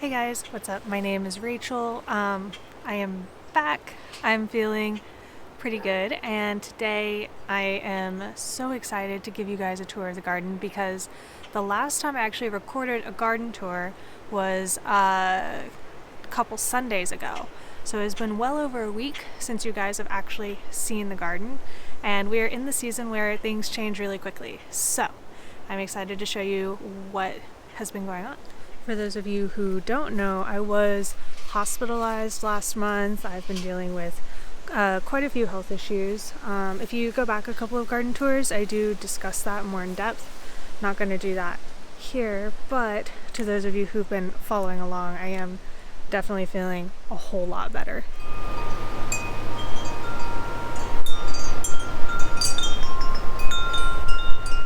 Hey guys, what's up? My name is Rachel. I am back. I'm feeling pretty good, and today I am so excited to give you guys a tour of the garden because the last time I actually recorded a garden tour was a couple Sundays ago. So it's been well over a week since you guys have actually seen the garden, and we are in the season where things change really quickly. So I'm excited to show you what has been going on. For those of you who don't know, I was hospitalized last month. I've been dealing with quite a few health issues. If you go back a couple of garden tours, I do discuss that more in depth. Not going to do that here, but to those of you who've been following along, I am definitely feeling a whole lot better.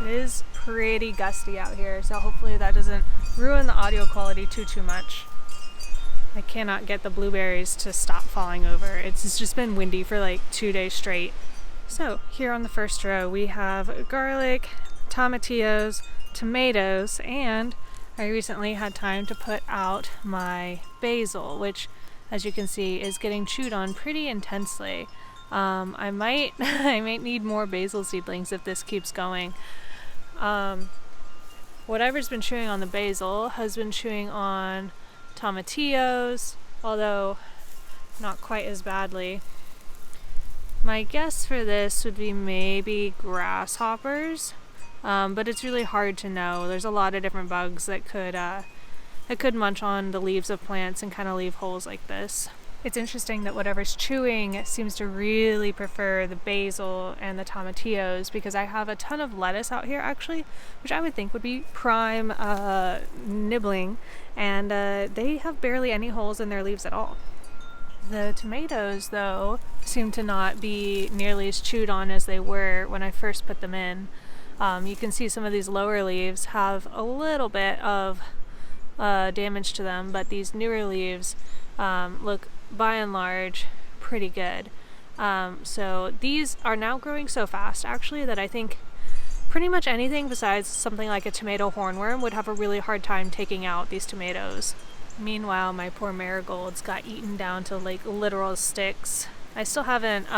It is pretty gusty out here, so hopefully that doesn't ruin the audio quality too much. I cannot get the blueberries to stop falling over. It's just been windy for like 2 days straight. So here on the first row we have garlic, tomatillos, tomatoes, and I recently had time to put out my basil, which as you can see is getting chewed on pretty intensely. I might need more basil seedlings if this keeps going. Whatever's been chewing on the basil has been chewing on tomatillos, although not quite as badly. My guess for this would be maybe grasshoppers, but it's really hard to know. There's a lot of different bugs that could munch on the leaves of plants and kind of leave holes like this. It's interesting that whatever's chewing seems to really prefer the basil and the tomatillos, because I have a ton of lettuce out here actually, which I would think would be prime nibbling, and they have barely any holes in their leaves at all. The tomatoes, though, seem to not be nearly as chewed on as they were when I first put them in. You can see some of these lower leaves have a little bit of damage to them, but these newer leaves look by and large pretty good. So these are now growing so fast actually that I think pretty much anything besides something like a tomato hornworm would have a really hard time taking out these tomatoes. Meanwhile, my poor marigolds got eaten down to like literal sticks. I still haven't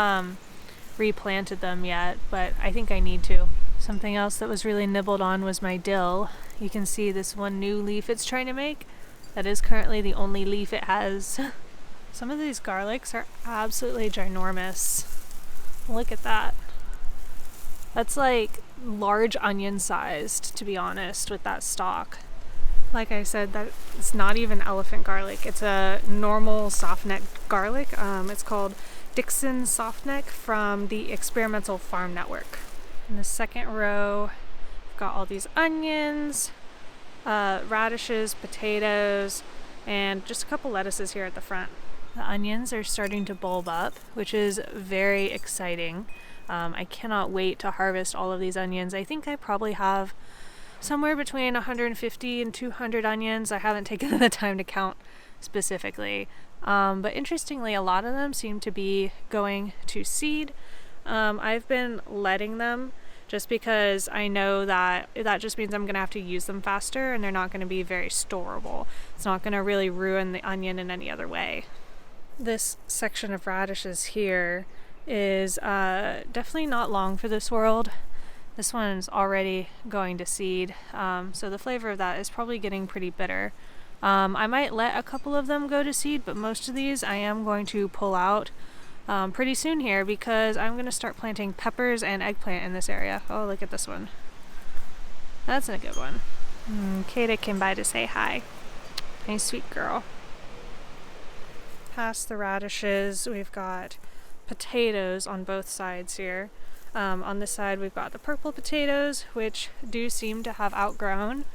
replanted them yet, but I think I need to. Something else that was really nibbled on was my dill. You can see this one new leaf it's trying to make. That is currently the only leaf it has. Some of these garlics are absolutely ginormous. Look at that. That's like large onion sized, to be honest, with that stalk. Like I said, that it's not even elephant garlic. It's a normal soft-neck garlic. It's called Dixon Softneck from the Experimental Farm Network. In the second row, we've got all these onions, radishes, potatoes, and just a couple lettuces here at the front. The onions are starting to bulb up, which is very exciting. I cannot wait to harvest all of these onions. I think I probably have somewhere between 150 and 200 onions. I haven't taken the time to count specifically. But interestingly, a lot of them seem to be going to seed. I've been letting them just because I know that just means I'm going to have to use them faster and they're not going to be very storable. It's not going to really ruin the onion in any other way. This section of radishes here is definitely not long for this world. This one's already going to seed, so the flavor of that is probably getting pretty bitter. I might let a couple of them go to seed, but most of these I am going to pull out pretty soon here because I'm going to start planting peppers and eggplant in this area. Oh, look at this one. That's a good one. Kata came by to say hi. Nice sweet girl. Past the radishes, we've got potatoes on both sides here. On this side, we've got the purple potatoes, which do seem to have outgrown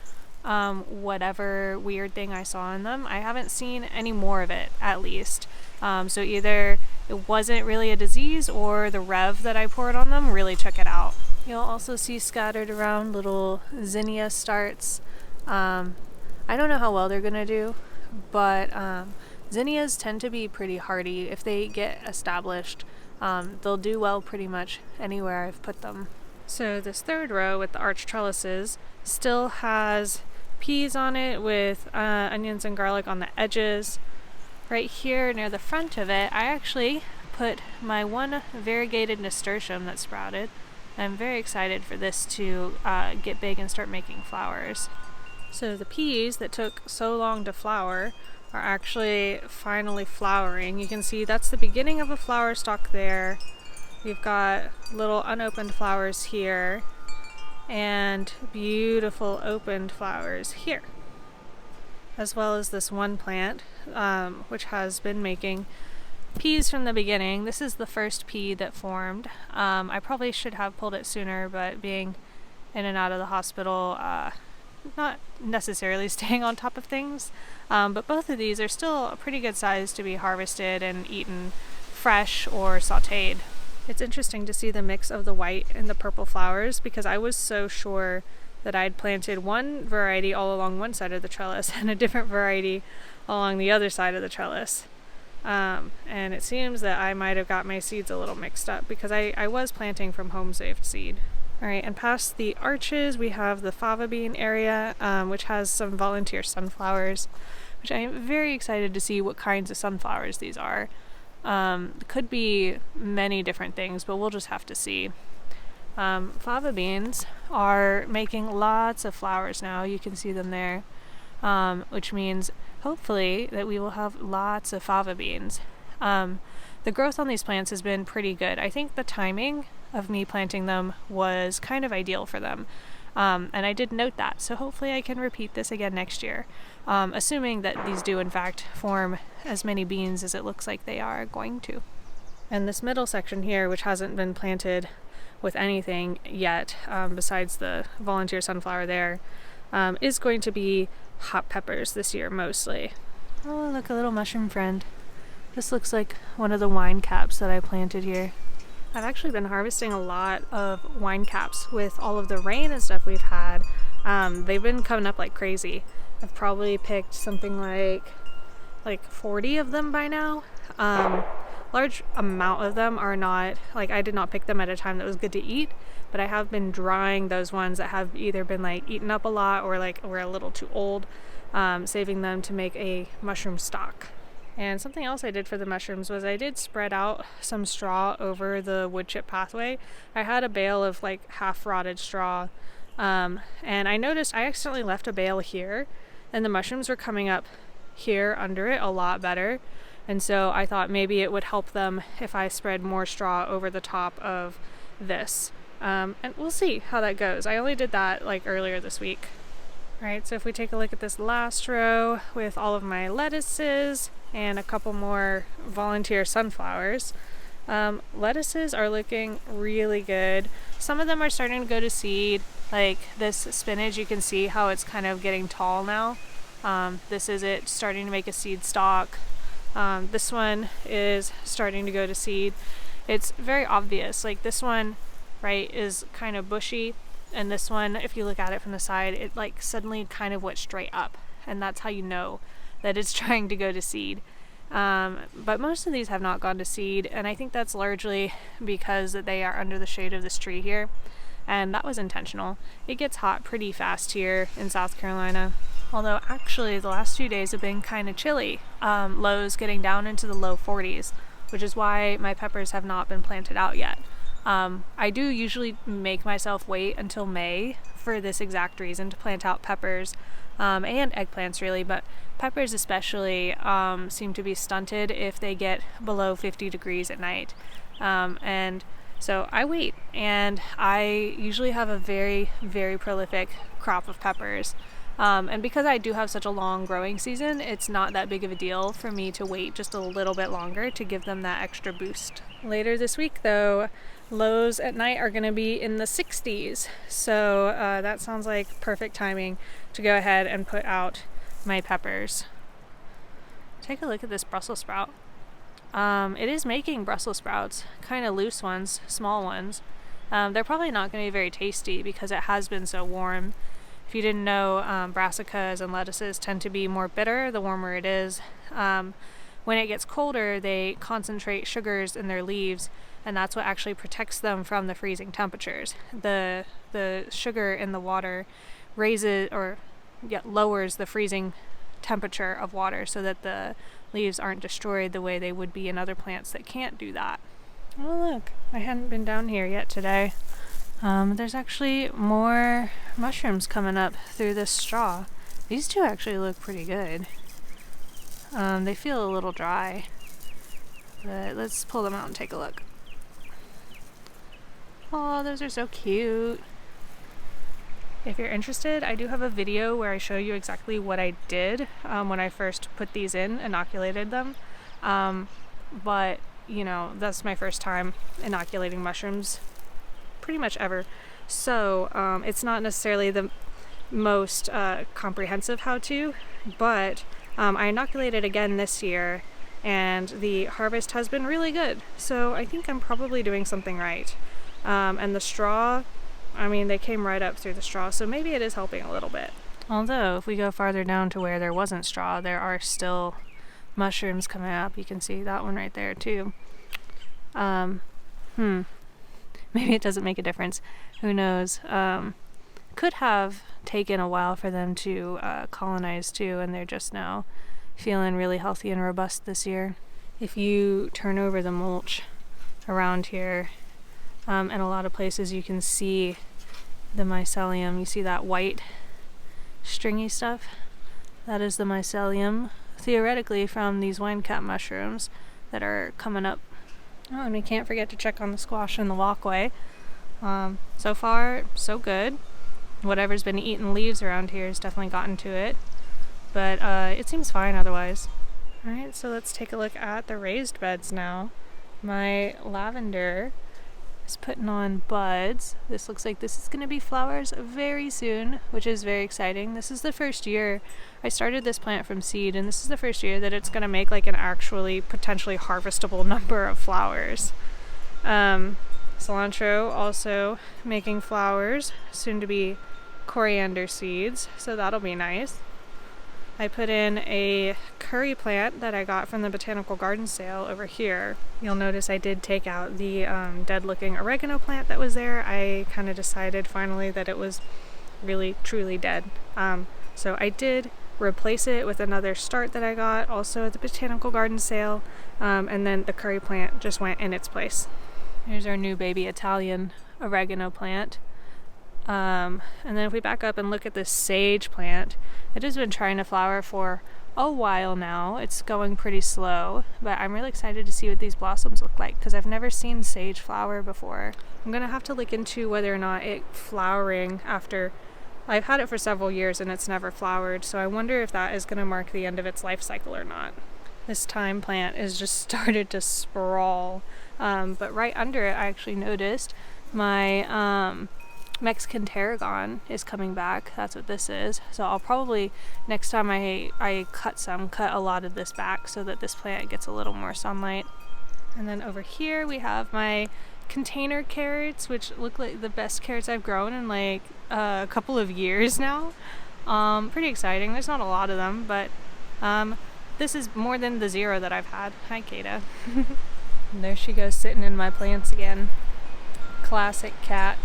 whatever weird thing I saw in them. I haven't seen any more of it, at least. So either it wasn't really a disease or the rev that I poured on them really took it out. You'll also see scattered around little zinnia starts. I don't know how well they're gonna do, but zinnias tend to be pretty hardy. If they get established, they'll do well pretty much anywhere I've put them. So this third row with the arch trellises still has peas on it with onions and garlic on the edges. Right here near the front of it, I actually put my one variegated nasturtium that sprouted. I'm very excited for this to get big and start making flowers. So the peas that took so long to flower are actually finally flowering. You can see that's the beginning of a flower stalk there. We've got little unopened flowers here and beautiful opened flowers here, as well as this one plant which has been making peas from the beginning. This is the first pea that formed. I probably should have pulled it sooner, but being in and out of the hospital, not necessarily staying on top of things, but both of these are still a pretty good size to be harvested and eaten fresh or sauteed. It's interesting to see the mix of the white and the purple flowers, because I was so sure that I'd planted one variety all along one side of the trellis and a different variety along the other side of the trellis. And it seems that I might have got my seeds a little mixed up, because I was planting from home-saved seed. Alright, and past the arches we have the fava bean area, which has some volunteer sunflowers, which I am very excited to see what kinds of sunflowers these are. Could be many different things, but we'll just have to see. Fava beans are making lots of flowers now. You can see them there, which means hopefully that we will have lots of fava beans. The growth on these plants has been pretty good. I think the timing of me planting them was kind of ideal for them. And I did note that, so hopefully I can repeat this again next year, assuming that these do in fact form as many beans as it looks like they are going to. And this middle section here, which hasn't been planted with anything yet, besides the volunteer sunflower there, is going to be hot peppers this year mostly. Oh, look, a little mushroom friend. This looks like one of the wine caps that I planted here. I've actually been harvesting a lot of wine caps with all of the rain and stuff we've had. They've been coming up like crazy. I've probably picked something like 40 of them by now. Large amount of them are not, like, I did not pick them at a time that was good to eat, but I have been drying those ones that have either been like eaten up a lot or like were a little too old, saving them to make a mushroom stock. And something else I did for the mushrooms was I did spread out some straw over the wood chip pathway. I had a bale of like half rotted straw, and I noticed I accidentally left a bale here, and the mushrooms were coming up here under it a lot better. And so I thought maybe it would help them if I spread more straw over the top of this. And we'll see how that goes. I only did that like earlier this week. Alright, so if we take a look at this last row with all of my lettuces and a couple more volunteer sunflowers, lettuces are looking really good. Some of them are starting to go to seed. Like this spinach, you can see how it's kind of getting tall now. This is it starting to make a seed stalk. This one is starting to go to seed. It's very obvious. Like this one, right, is kind of bushy. And this one, if you look at it from the side, it like suddenly kind of went straight up. And that's how you know that it's trying to go to seed. But most of these have not gone to seed. And I think that's largely because they are under the shade of this tree here. And that was intentional. It gets hot pretty fast here in South Carolina. Although actually the last few days have been kind of chilly. Lows getting down into the low 40s, which is why my peppers have not been planted out yet. I do usually make myself wait until May for this exact reason, to plant out peppers and eggplants really, but peppers especially seem to be stunted if they get below 50 degrees at night. And so I wait, and I usually have a very, very prolific crop of peppers. And because I do have such a long growing season, it's not that big of a deal for me to wait just a little bit longer to give them that extra boost. Later this week though, lows at night are going to be in the 60s, so that sounds like perfect timing to go ahead and put out my peppers. Take a look at this Brussels sprout. It is making Brussels sprouts, kind of loose ones, small ones. They're probably not going to be very tasty because it has been so warm. If you didn't know, brassicas and lettuces tend to be more bitter the warmer it is. When it gets colder, they concentrate sugars in their leaves, and that's what actually protects them from the freezing temperatures. The sugar in the water raises, or lowers the freezing temperature of water so that the leaves aren't destroyed the way they would be in other plants that can't do that. Oh look, I hadn't been down here yet today. There's actually more mushrooms coming up through this straw. These two actually look pretty good. They feel a little dry, but let's pull them out and take a look. Oh, those are so cute. If you're interested, I do have a video where I show you exactly what I did when I first put these in, inoculated them. But, you know, that's my first time inoculating mushrooms pretty much ever. So it's not necessarily the most comprehensive how-to, but I inoculated again this year and the harvest has been really good. So I think I'm probably doing something right. And the straw, I mean, they came right up through the straw, so maybe it is helping a little bit. Although, if we go farther down to where there wasn't straw, there are still mushrooms coming up. You can see that one right there, too. Maybe it doesn't make a difference. Who knows? Could have taken a while for them to colonize, too, and they're just now feeling really healthy and robust this year. If you turn over the mulch around here, in a lot of places you can see the mycelium. You see that white stringy stuff? That is the mycelium, theoretically from these wine cap mushrooms that are coming up. Oh, and we can't forget to check on the squash in the walkway. So far, so good. Whatever's been eating leaves around here has definitely gotten to it, but it seems fine otherwise. Alright, so let's take a look at the raised beds now. My lavender is putting on buds. This looks like this is going to be flowers very soon, which is very exciting. This is the first year I started this plant from seed, and this is the first year that it's going to make like an actually potentially harvestable number of flowers. Cilantro also making flowers, soon to be coriander seeds, so that'll be nice. I put in a curry plant that I got from the botanical garden sale over here. You'll notice I did take out the dead looking oregano plant that was there. I kind of decided finally that it was really truly dead. So I did replace it with another start that I got also at the botanical garden sale, and then the curry plant just went in its place. Here's our new baby Italian oregano plant. And then if we back up and look at this sage plant, it has been trying to flower for a while now. It's going pretty slow, but I'm really excited to see what these blossoms look like because I've never seen sage flower before. I'm gonna have to look into whether or not it flowering after I've had it for several years and it's never flowered, so I wonder if that is gonna mark the end of its life cycle or not. This thyme plant is just started to sprawl, but right under it I actually noticed my Mexican tarragon is coming back. That's what this is. So I'll probably, next time I cut a lot of this back so that this plant gets a little more sunlight. And then over here we have my container carrots, which look like the best carrots I've grown in like a couple of years now. Pretty exciting. There's not a lot of them, but this is more than the 0 that I've had. Hi, Kata. And there she goes sitting in my plants again. Classic cat.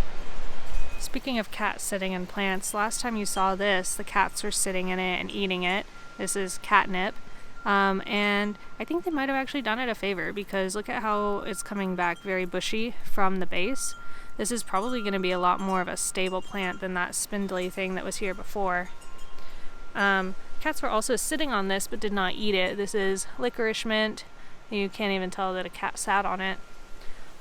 Speaking of cats sitting in plants, last time you saw this, the cats were sitting in it and eating it. This is catnip. And I think they might have actually done it a favor because look at how it's coming back very bushy from the base. This is probably going to be a lot more of a stable plant than that spindly thing that was here before. Cats were also sitting on this but did not eat it. This is licorice mint. You can't even tell that a cat sat on it.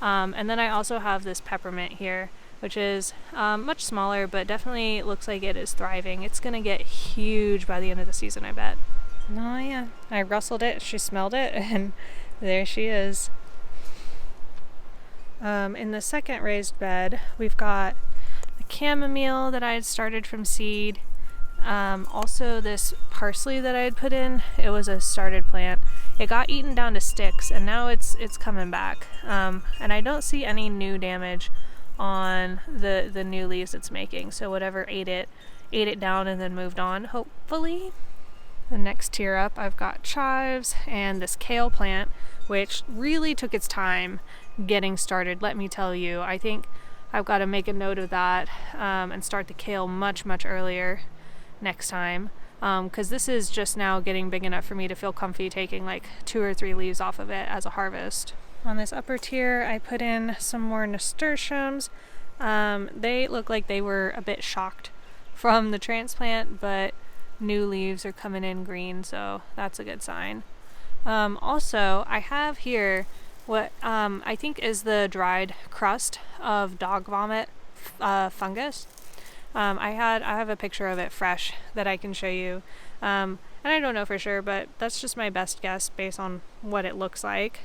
And then I also have this peppermint here, which is much smaller, but definitely looks like it is thriving. It's gonna get huge by the end of the season, I bet. Oh yeah, I rustled it, she smelled it, and there she is. In the second raised bed, we've got the chamomile that I had started from seed. Also this parsley that I had put in, it was a started plant. It got eaten down to sticks, and now it's coming back. And I don't see any new damage on the new leaves it's making, so whatever ate it down and then moved on, hopefully. The next tier up, I've got chives and this kale plant, which really took its time getting started, let me tell you. I think I've got to make a note of that and start the kale much earlier next time, because this is just now getting big enough for me to feel comfy taking like 2 or 3 leaves off of it as a harvest. On this upper tier, I put in some more nasturtiums. They look like they were a bit shocked from the transplant, but new leaves are coming in green, so that's a good sign. Also, I have here what I think is the dried crust of dog vomit fungus. I have a picture of it fresh that I can show you, and I don't know for sure, but that's just my best guess based on what it looks like.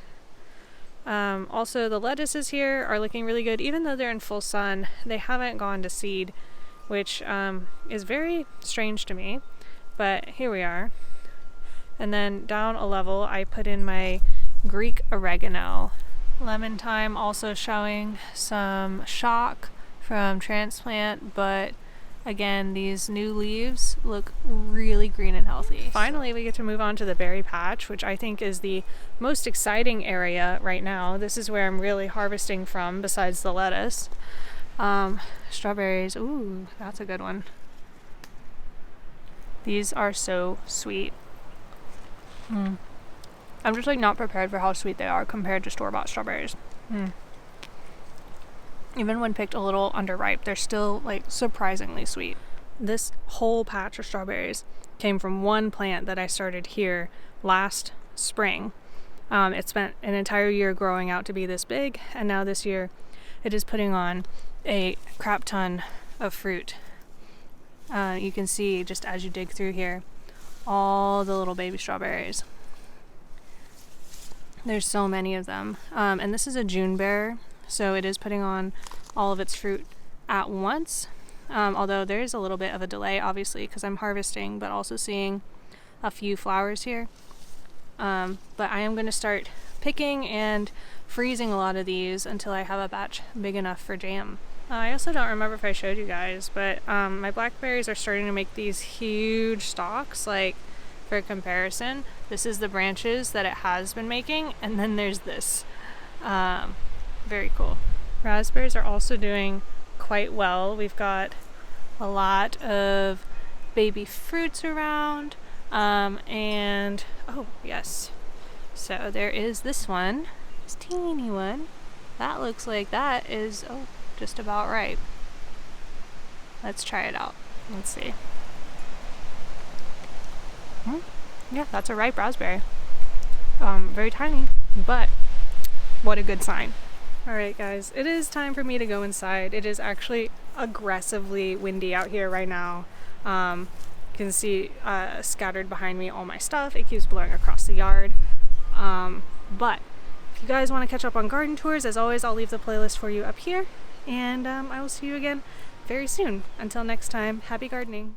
Also, the lettuces here are looking really good. Even though they're in full sun, they haven't gone to seed, which is very strange to me, but here we are. And then down a level, I put in my Greek oregano. Lemon thyme also showing some shock from transplant, but again, these new leaves look really green and healthy. Finally, we get to move on to the berry patch, which I think is the most exciting area right now. This is where I'm really harvesting from, besides the lettuce. Strawberries, ooh, that's a good one. These are so sweet. I'm just like not prepared for how sweet they are compared to store-bought strawberries. Even when picked a little underripe, they're still like surprisingly sweet. This whole patch of strawberries came from one plant that I started here last spring. It spent an entire year growing out to be this big, and now this year it is putting on a crap ton of fruit. You can see just as you dig through here, all the little baby strawberries. There's so many of them. And this is a June bear, so it is putting on all of its fruit at once. Although there is a little bit of a delay, obviously, because I'm harvesting, but also seeing a few flowers here. But I am going to start picking and freezing a lot of these until I have a batch big enough for jam. I also don't remember if I showed you guys, but my blackberries are starting to make these huge stalks. Like, for comparison, this is the branches that it has been making, and then there's this. Very cool. Raspberries are also doing quite well. We've got a lot of baby fruits around, and oh yes, so there is this one, this teeny one. That looks like that is just about ripe. Let's try it out. Let's see. Yeah, that's a ripe raspberry. Very tiny, but what a good sign. Alright guys, it is time for me to go inside. It is actually aggressively windy out here right now. You can see scattered behind me all my stuff. It keeps blowing across the yard. But if you guys want to catch up on garden tours, as always, I'll leave the playlist for you up here. And I will see you again very soon. Until next time, happy gardening.